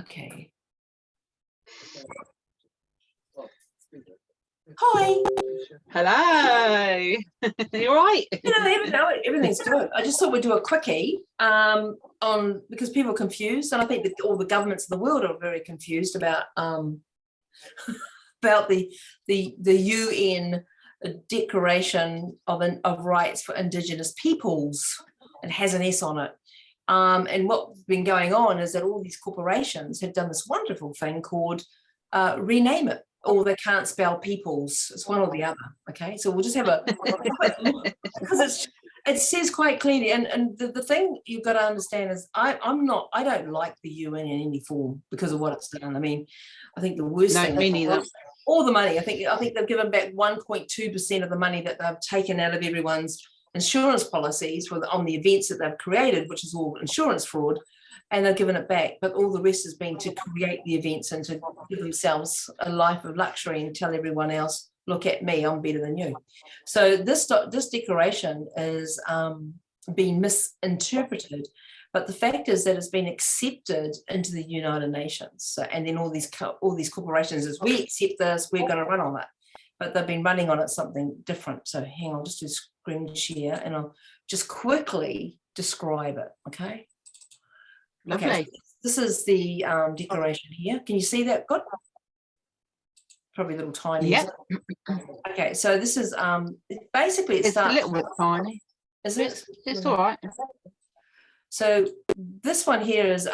Okay. Hi. Hello. You all right? Everything's good. I just thought we'd do a quickie on because people are confused, and I think that all the governments of the world are very confused about the UN Declaration of Rights for Indigenous Peoples. It has an S on it. And what's been going on is that all these corporations have done this wonderful thing called rename it, or they can't spell peoples. It's one or the other. Okay, so we'll just have a quick look, because it says quite clearly, and the thing you've got to understand is I don't like the UN in any form because of what it's done. I mean, I think the worst thing. Me neither. All the money. I think they've given back 1.2% of the money that they've taken out of everyone's insurance policies on the events that they've created, which is all insurance fraud, and they've given it back. But all the rest has been to create the events and to give themselves a life of luxury and tell everyone else, look at me, I'm better than you. So this declaration is being misinterpreted. But the fact is that it's been accepted into the United Nations. So, and then all these corporations, as we accept this, we're going to run on it. But they've been running on it something different. So hang on, just do screen share, and I'll just quickly describe it. Okay. Lovely. Okay. This is the declaration here. Can you see that? Good. Probably a little tiny. Yeah. Okay. So this is basically It's a little bit tiny. Isn't it? It's all right. So this one here is,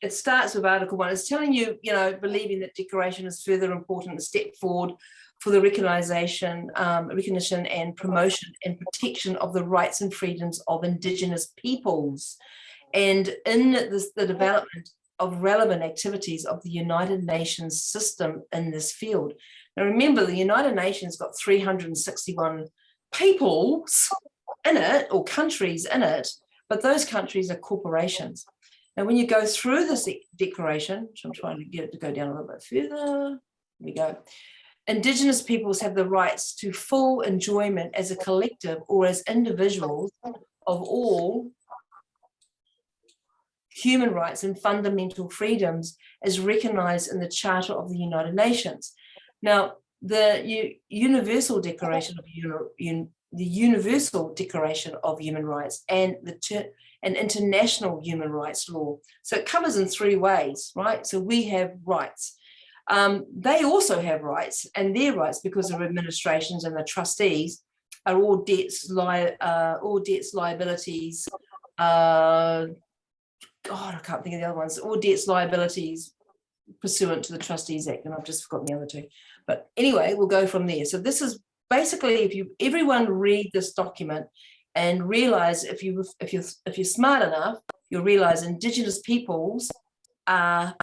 it starts with Article 1. It's telling you, believing that declaration is further important, a step forward for the recognition and promotion and protection of the rights and freedoms of Indigenous peoples, and in the development of relevant activities of the United Nations system in this field. Now remember, the United Nations got 361 peoples in it, or countries in it, but those countries are corporations. Now, when you go through this declaration, which I'm trying to get it to go down a little bit further, here we go. Indigenous peoples have the rights to full enjoyment as a collective or as individuals of all human rights and fundamental freedoms as recognized in the Charter of the United Nations. Now, the Universal Declaration of Human Rights and an international human rights law. So it covers in three ways, right? So we have rights. They also have rights, and their rights, because of administrations and the trustees, are all debts, liabilities. God, I can't think of the other ones. All debts, liabilities pursuant to the Trustees Act, and I've just forgotten the other two. But anyway, we'll go from there. So this is basically, everyone read this document and realize, if you're smart enough, you'll realize Indigenous peoples are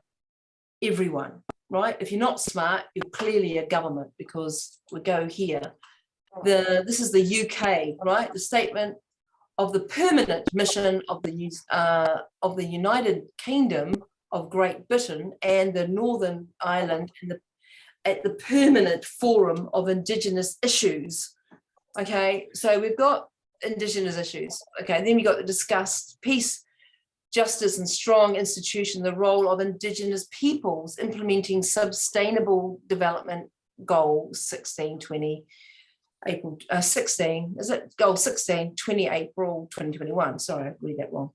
everyone, right? If you're not smart, you're clearly a government, because we go here. This is the UK, right? The statement of the permanent mission of the United Kingdom of Great Britain and the Northern Ireland at the Permanent Forum of Indigenous Issues. Okay, so we've got Indigenous issues. Okay, then we got the discussed peace, justice and strong institution, the role of Indigenous peoples implementing sustainable development goals 1620 April 16, is it goal 16, 20 April 2021, sorry, I read that wrong.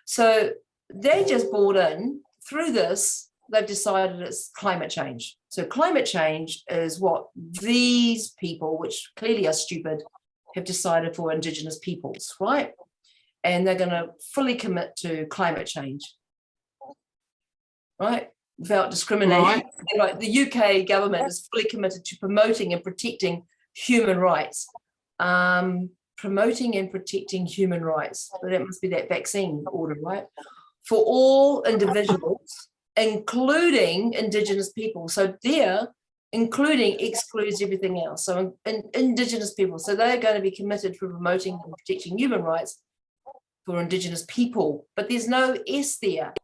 So they just brought in, through this, they've decided it's climate change. So climate change is what these people, which clearly are stupid, have decided for Indigenous peoples, right? And they're going to fully commit to climate change, right? Without discrimination. Right. Like the UK government is fully committed to promoting and protecting human rights. Promoting and protecting human rights. So that must be that vaccine order, right? For all individuals, including Indigenous people. So there, including excludes everything else. So Indigenous people. So they're going to be committed for promoting and protecting human rights for Indigenous people. But there's no S there.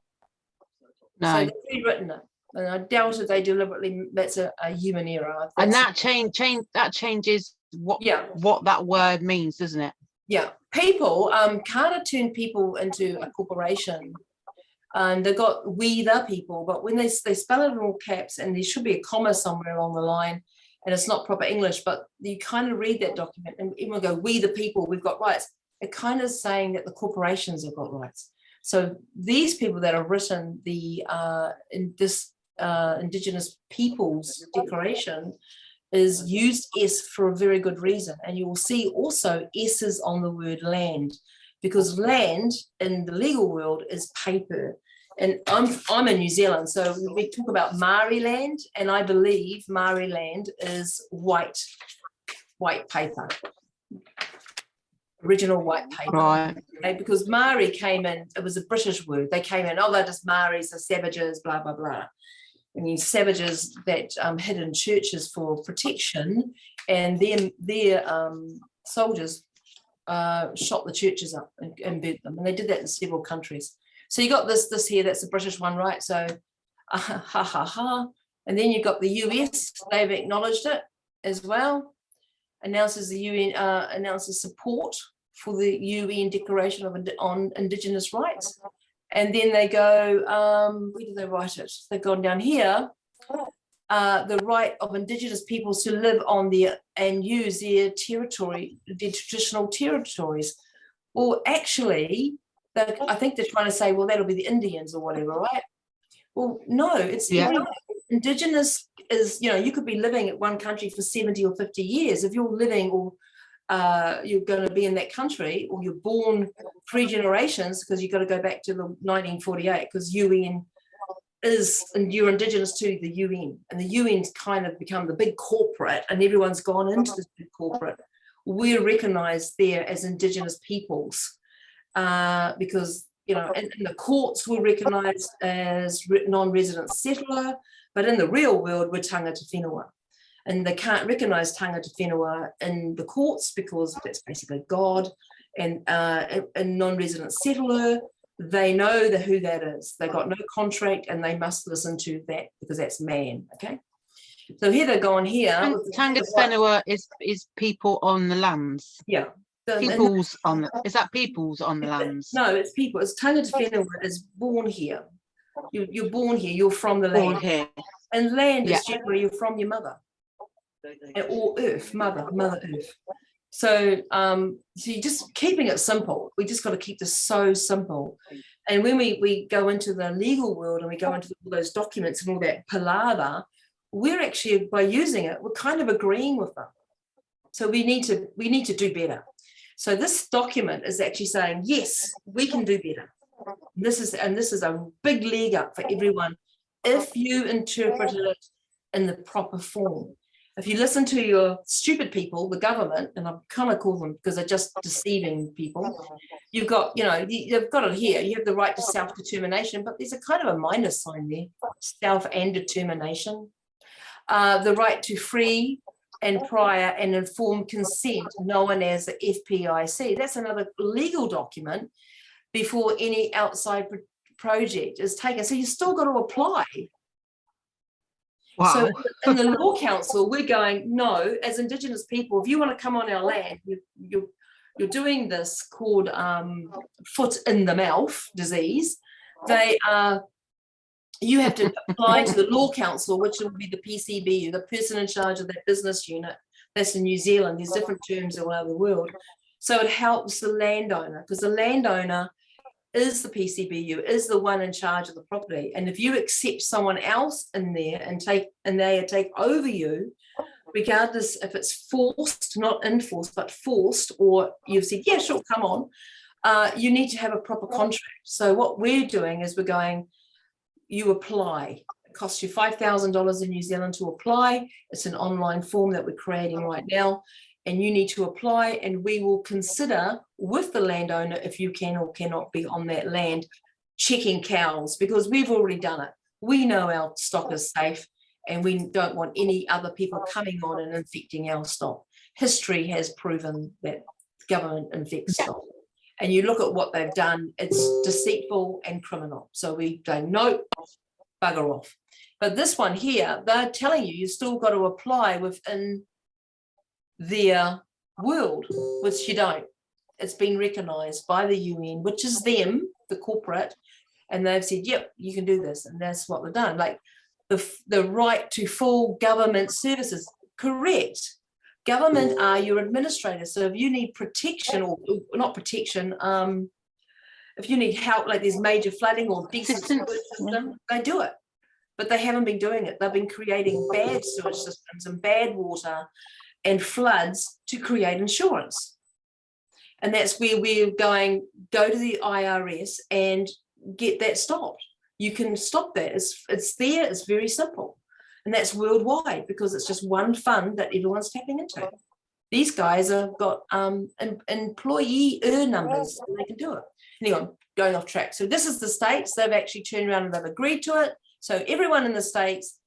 No. So they've rewritten it. And I doubt if they deliberately, that's a human error. And that changes what that word means, doesn't it? Yeah. People, can't turn people into a corporation And they've got we the people, but when they spell it in all caps, and there should be a comma somewhere along the line, and it's not proper English, but you kind of read that document and everyone go, we the people, we've got rights. It kind of saying that the corporations have got rights. So these people that have written the Indigenous Peoples Declaration is used S for a very good reason. And you will see also S's on the word land, because land in the legal world is paper. And I'm in New Zealand, so we talk about Maori land, and I believe Maori land is white paper, original white paper. Right. Okay? Because Maori came in, it was a British word. They came in, oh, they're just Maoris, they're savages, blah, blah, blah. And these savages that hid in churches for protection, and their soldiers shot the churches up and burnt them. And they did that in several countries. So you got this here, that's the British one, right? So, ha, ha, ha. And then you've got the US, they've acknowledged it as well. Announces the UN, announces support for the UN Declaration on Indigenous Rights. And then they go, where do they write it? They've gone down here, the right of Indigenous peoples to live on their and use their territory, their traditional territories. Well, actually, I think they're trying to say, well, that'll be the Indians or whatever, right? Well, no, it's Indigenous is, you could be living at one country for 70 or 50 years. If you're living or you're going to be in that country, or you're born 3 generations, because you've got to go back to the 1948, because UN is, and you're Indigenous to the UN, and the UN's kind of become the big corporate, and everyone's gone into this big corporate. We're recognised there as Indigenous peoples. Because in the courts we're recognised as non-resident settler, but in the real world we're tangata whenua, and they can't recognise tangata whenua in the courts because that's basically God, and non-resident settler, they know who that is. They got no contract and they must listen to that because that's man. Okay, so here they're going here. Tangata whenua is people on the lands. Yeah. Peoples on is that peoples on the lands? No, it's people. It's tangata whenua is born here. You're born here. You're from the land. Born here. And land is generally you're from your mother, or earth, mother Earth. So, so you're just keeping it simple. We just got to keep this so simple. And when we go into the legal world and we go into all those documents and all that palaver, we're actually, by using it, we're kind of agreeing with them. So we need to do better. So this document is actually saying, yes, we can do better. This is a big leg up for everyone if you interpret it in the proper form. If you listen to your stupid people, the government, and I kind of call them because they're just deceiving people, you've got, you've got it here. You have the right to self-determination, but there's a kind of a minus sign there, self and determination. The right to free and prior and informed consent, known as the FPIC. That's another legal document before any outside project is taken. So you still got to apply. Wow. So in the Law Council, we're going, no, as Indigenous people, if you want to come on our land, you're doing this called foot in the mouth disease. You have to apply to the Law Council, which will be the PCBU, the person in charge of that business unit. That's in New Zealand. There's different terms all over the world. So it helps the landowner, because the landowner is the PCBU, is the one in charge of the property. And if you accept someone else in there and they take over you, regardless if it's forced, not enforced, but forced, or you've said, yeah, sure, come on, you need to have a proper contract. So what we're doing is we're going, you apply. It costs you $5,000 in New Zealand to apply. It's an online form that we're creating right now, and you need to apply, and we will consider with the landowner if you can or cannot be on that land checking cows, because we've already done it. We know our stock is safe, and we don't want any other people coming on and infecting our stock. History has proven that government infects stock. And you look at what they've done, it's deceitful and criminal. So we go, no, bugger off. But this one here, they're telling you still got to apply within their world, which you don't. It's been recognised by the UN, which is them, the corporate, and they've said, yep, you can do this, and that's what they've done. Like the right to full government services, correct. Government are your administrators. So if you need protection, or not protection, if you need help, like there's major flooding or decent sewage system, they do it. But they haven't been doing it. They've been creating bad sewage systems and bad water and floods to create insurance. And that's where we're going, go to the IRS and get that stopped. You can stop that. It's there. It's very simple. And that's worldwide, because it's just one fund that everyone's tapping into. These guys have got employee numbers, and they can do it. Anyway, going off track. So this is the states. They've actually turned around and they've agreed to it. So everyone in the states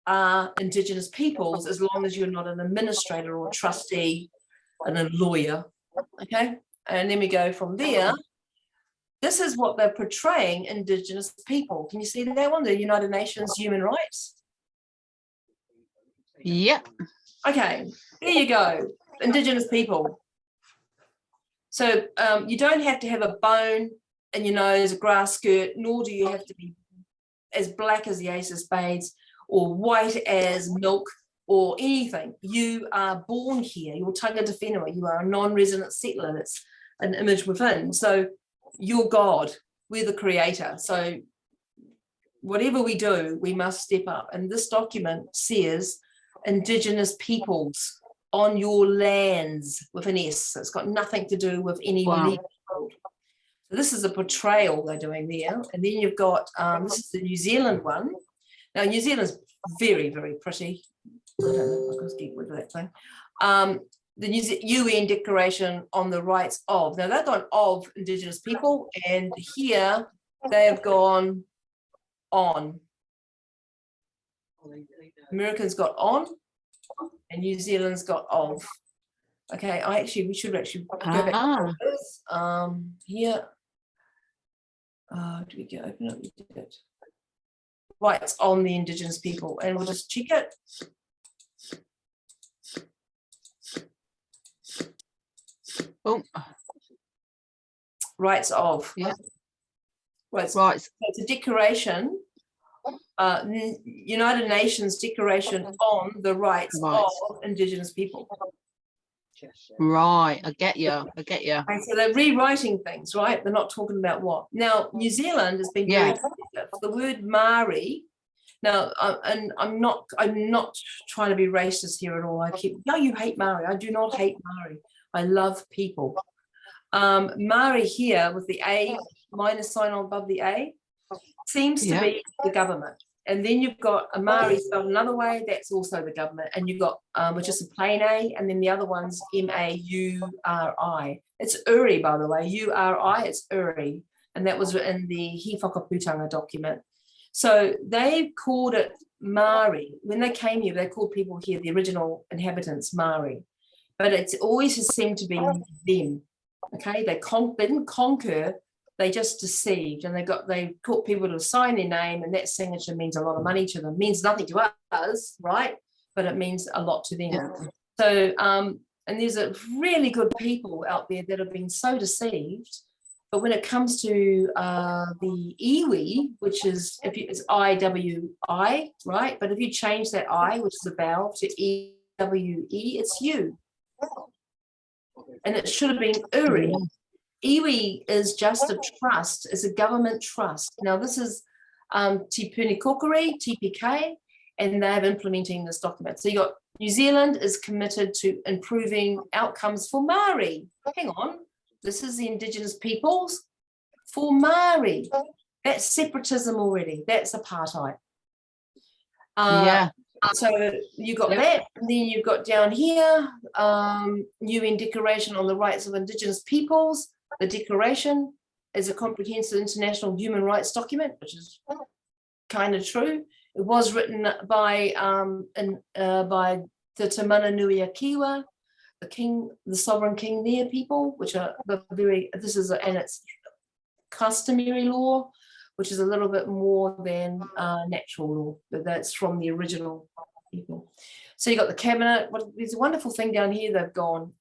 are Indigenous peoples, as long as you're not an administrator or a trustee and a lawyer. Okay. And then we go from there. This is what they're portraying Indigenous people. Can you see that one? The United Nations Human Rights. Yep. Okay, there you go. Indigenous people. So you don't have to have a bone in your nose, a grass skirt, nor do you have to be as black as the ace of spades or white as milk or anything. You are born here. You're tangata whenua. You are a non-resident settler. That's an image within. So you're God. We're the creator. So whatever we do, we must step up. And this document says Indigenous peoples on your lands with an S. So it's got nothing to do with any legal. So this is a portrayal they're doing there. And then you've got, this is the New Zealand one. Now, New Zealand's very, very pretty. I don't know if I can get rid of that thing. The UN Declaration on the Rights of. Now, they've gone of Indigenous people, and here they have gone on. Americans got on, and New Zealand's got of. Okay, we should actually go back to this. Here. Do we get open up? We did it. Rights on the Indigenous people, and we'll just check it. Oh. Rights of. Yeah. Right. Right. So it's a declaration, United Nations Declaration on the Rights of Indigenous people. Right, I get you. And so they're rewriting things, right? They're not talking about what. Now, New Zealand has been very sensitive. The word Maori. Now, and I'm not trying to be racist here at all. No, you hate Maori. I do not hate Maori. I love people. Maori here with the A minus sign on above the A seems to be the government. And then you've got a Maori spelled another way, that's also the government. And you've got, which is a plain A, and then the other one's M-A-U-R-I. It's Uri, by the way, U-R-I, it's Uri. And that was in the He Whakaputanga document. So they called it Maori. When they came here, they called people here, the original inhabitants, Maori. But it's always has seemed to be them. Okay, they didn't conquer, they just deceived, and they taught people to sign their name, and that signature means a lot of money to them. It means nothing to us, right? But it means a lot to them. Yeah. So, and there's a really good people out there that have been so deceived. But when it comes to the iwi, which is it's I-W-I, right? But if you change that I, which is a vowel, to E-W-E, it's you. And it should have been Uri. Iwi is just a trust, it's a government trust. Now this is Te Puni Kokore, TPK, and they're implementing this document. So you got New Zealand is committed to improving outcomes for Maori. Hang on, this is the Indigenous peoples for Maori. That's separatism already, that's apartheid. So you got that, and then you've got down here, UN Declaration on the Rights of Indigenous Peoples. The declaration is a comprehensive international human rights document, which is kind of true. It was written by the Te Mana Nui a Kiwa, the king, the sovereign king there people, which are and it's customary law, which is a little bit more than natural law, but that's from the original people. So you got the cabinet. There's a wonderful thing down here they've gone.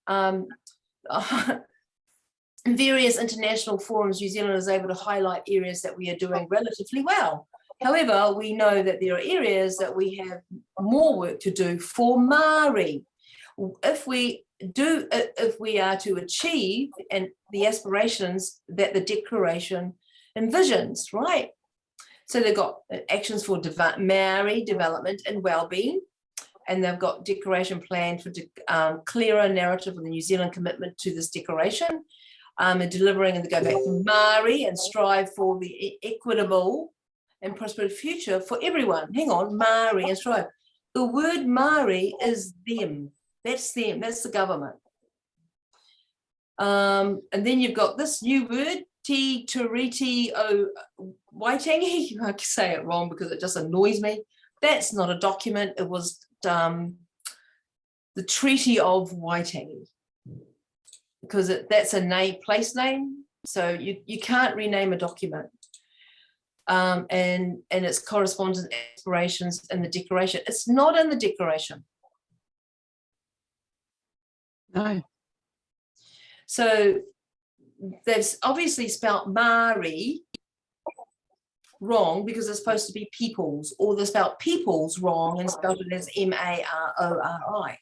In various international forums, New Zealand is able to highlight areas that we are doing relatively well. However, we know that there are areas that we have more work to do for Māori. If we are to achieve and the aspirations that the declaration envisions, right? So they've got actions for Māori development and well-being, and they've got declaration plan for clearer narrative of the New Zealand commitment to this declaration, and delivering, and they go back to Māori and strive for the equitable and prosperous future for everyone. Hang on, Māori and strive. The word Māori is them. That's them. That's the government. And then you've got this new word, Te Tiriti o Waitangi. I say it wrong because it just annoys me. That's not a document. It was the Treaty of Waitangi, because that's a place name. So you can't rename a document. And its corresponds to aspirations in the declaration. It's not in the declaration. No. So they've obviously spelt Māori wrong because it's supposed to be peoples, or they spelt peoples wrong and spelled it as M-A-R-O-R-I.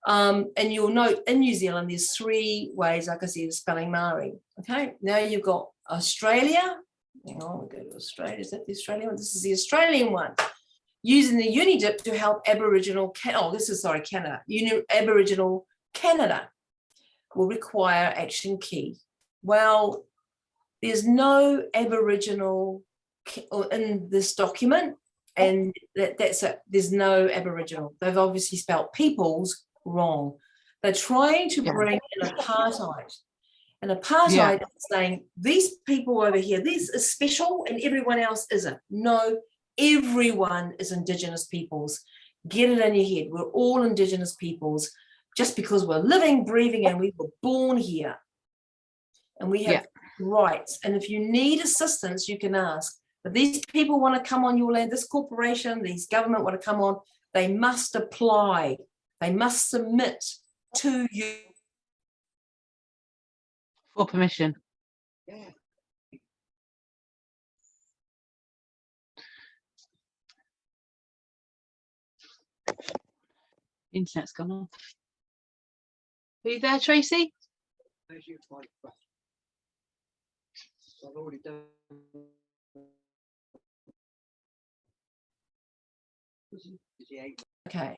And you'll note in New Zealand, there's 3 ways, like I said, of spelling Māori. Okay, now you've got Australia. Hang on, we'll go to Australia. Is that the Australian one? This is the Australian one. Using the UNDRIP to help Aboriginal, Canada. Aboriginal Canada will require action key. Well, there's no Aboriginal in this document, and there's no Aboriginal. They've obviously spelt peoples wrong. They're trying to bring in apartheid. And apartheid is saying these people over here, this is special and everyone else isn't. No, everyone is Indigenous peoples. Get it in your head. We're all Indigenous peoples just because we're living, breathing, and we were born here. And we have rights. And if you need assistance, you can ask. If these people want to come on your land, this corporation, these government want to come on, they must apply. They must submit to you. For permission. Internet's gone off. Are you there, Tracy? Okay.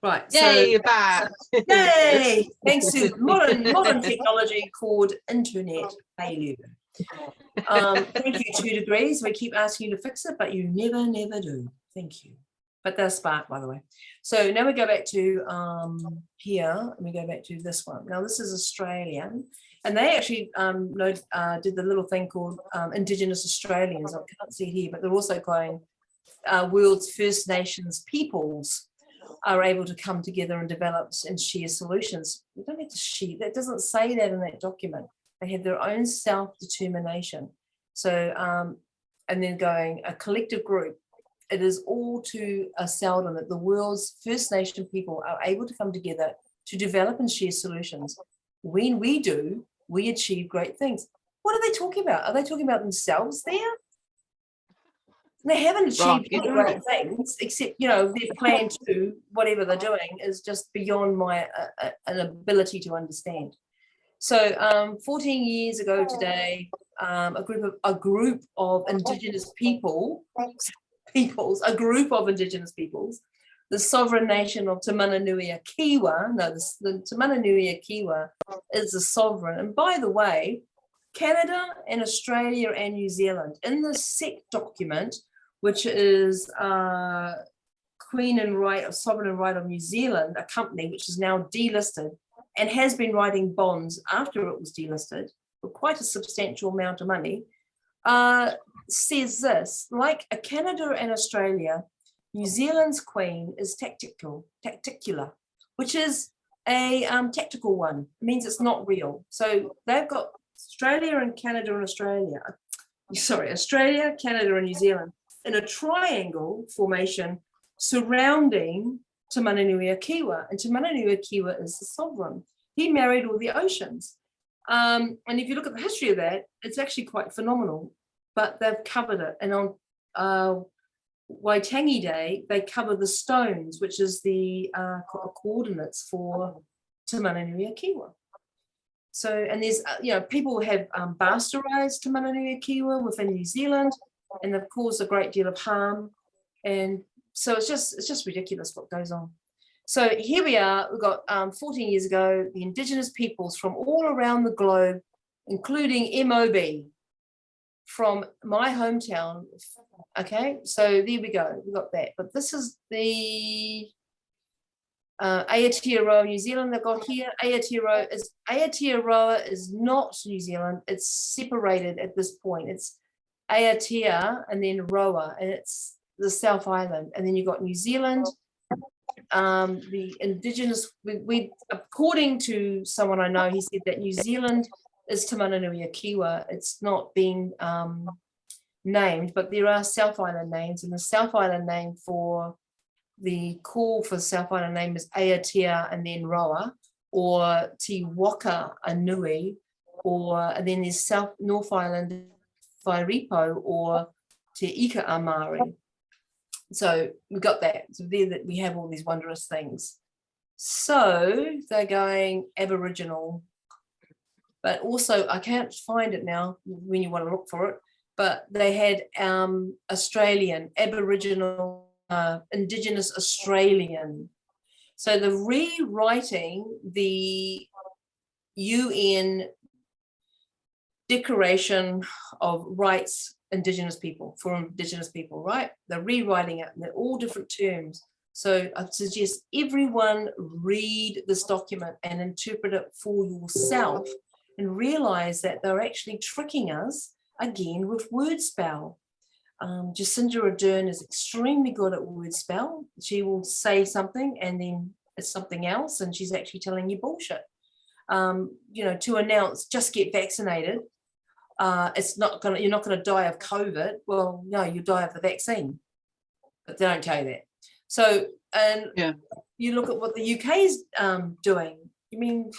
Right. Yay, so you're back. yay! Thanks to modern technology called internet failure. Thank you, 2 degrees. We keep asking you to fix it, but you never do. Thank you. But they're smart, by the way. So now we go back to here, and we go back to this one. Now this is Australian, and they actually did the little thing called Indigenous Australians. I can't see it here, but they're also going world's First Nations peoples are able to come together and develop and share solutions. You don't have to share. That doesn't say that in that document. They have their own self-determination. So, and then going a collective group. It is all too seldom that the world's First Nation people are able to come together to develop and share solutions. When we do, we achieve great things. What are they talking about? Are they talking about themselves there? They haven't achieved any great things, except, their plan to whatever they're doing is just beyond my an ability to understand. So 14 years ago today, a group of Indigenous peoples, a group of Indigenous peoples, the sovereign nation of Te Mananui Kiwa, the Te Mananui Kiwa is the sovereign. And by the way, Canada and Australia and New Zealand, in the SEC document, which is Queen and Right of Sovereign and Right of New Zealand, a company which is now delisted and has been writing bonds after it was delisted for quite a substantial amount of money, says this: like a Canada and Australia, New Zealand's Queen is tacticular, which is a tactical one. It means it's not real. So they've got Australia, Canada, and New Zealand in a triangle formation surrounding Te Mananui Kiwa, and Te Mananui Kiwa is the sovereign. He married all the oceans. And if you look at the history of that, it's actually quite phenomenal, but they've covered it. And on Waitangi Day, they cover the stones, which is the coordinates for Te Mananui Kiwa. So, and there's, people have bastardized Te Mananui Kiwa within New Zealand, and they've caused a great deal of harm. And so it's just ridiculous what goes on. So here we are, we've got 14 years ago, the indigenous peoples from all around the globe, including MOB from my hometown. Okay, so there we go, we got that. But this is the Aotearoa New Zealand they've got here. Aotearoa is not New Zealand, it's separated at this point. It's Aotea and then Roa, and it's the South Island. And then you've got New Zealand. The indigenous, we according to someone I know, he said that New Zealand is Te Mananui Kiwa. It's not been named, but there are South Island names, and the South Island name for the call for the South Island name is Aotea and then Roa, or Te Waka Anui, and then there's North Island Whairipo, or Te Ika Amari. So we got that. So there that we have all these wondrous things. So they're going Aboriginal, but also I can't find it now when you want to look for it, but they had Australian, Aboriginal, Indigenous Australian. So the rewriting the UN Declaration of Rights Indigenous people, for Indigenous people, right? They're rewriting it, and they're all different terms. So I suggest everyone read this document and interpret it for yourself, and realize that they're actually tricking us again with word spell. Jacinda Ardern is extremely good at word spell. She will say something and then it's something else, and she's actually telling you bullshit. To announce just get vaccinated. You're not gonna die of COVID. Well, no, you die of the vaccine, but they don't tell you that. So, and you look at what the UK is doing. I mean,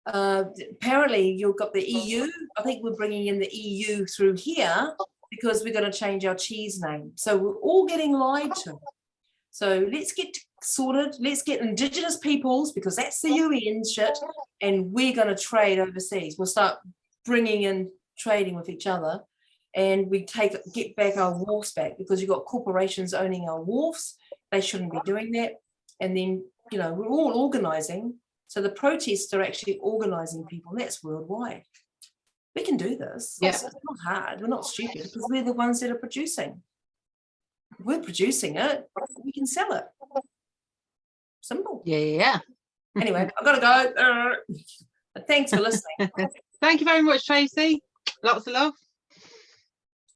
apparently you've got the EU. I think we're bringing in the EU through here because we're going to change our cheese name. So we're all getting lied to. So let's get sorted. Let's get indigenous peoples, because that's the UN shit, and we're going to trade overseas. We'll start bringing in trading with each other, and we get back our wharfs back, because you've got corporations owning our wharfs. They shouldn't be doing that. And then, we're all organizing. So the protests are actually organizing people, and that's worldwide. We can do this. Yeah. It's not hard. We're not stupid, because we're the ones that are producing. We're producing it. We can sell it. Simple. Yeah. Anyway, I've got to go. Thanks for listening. Thank you very much, Tracy. Lots of love.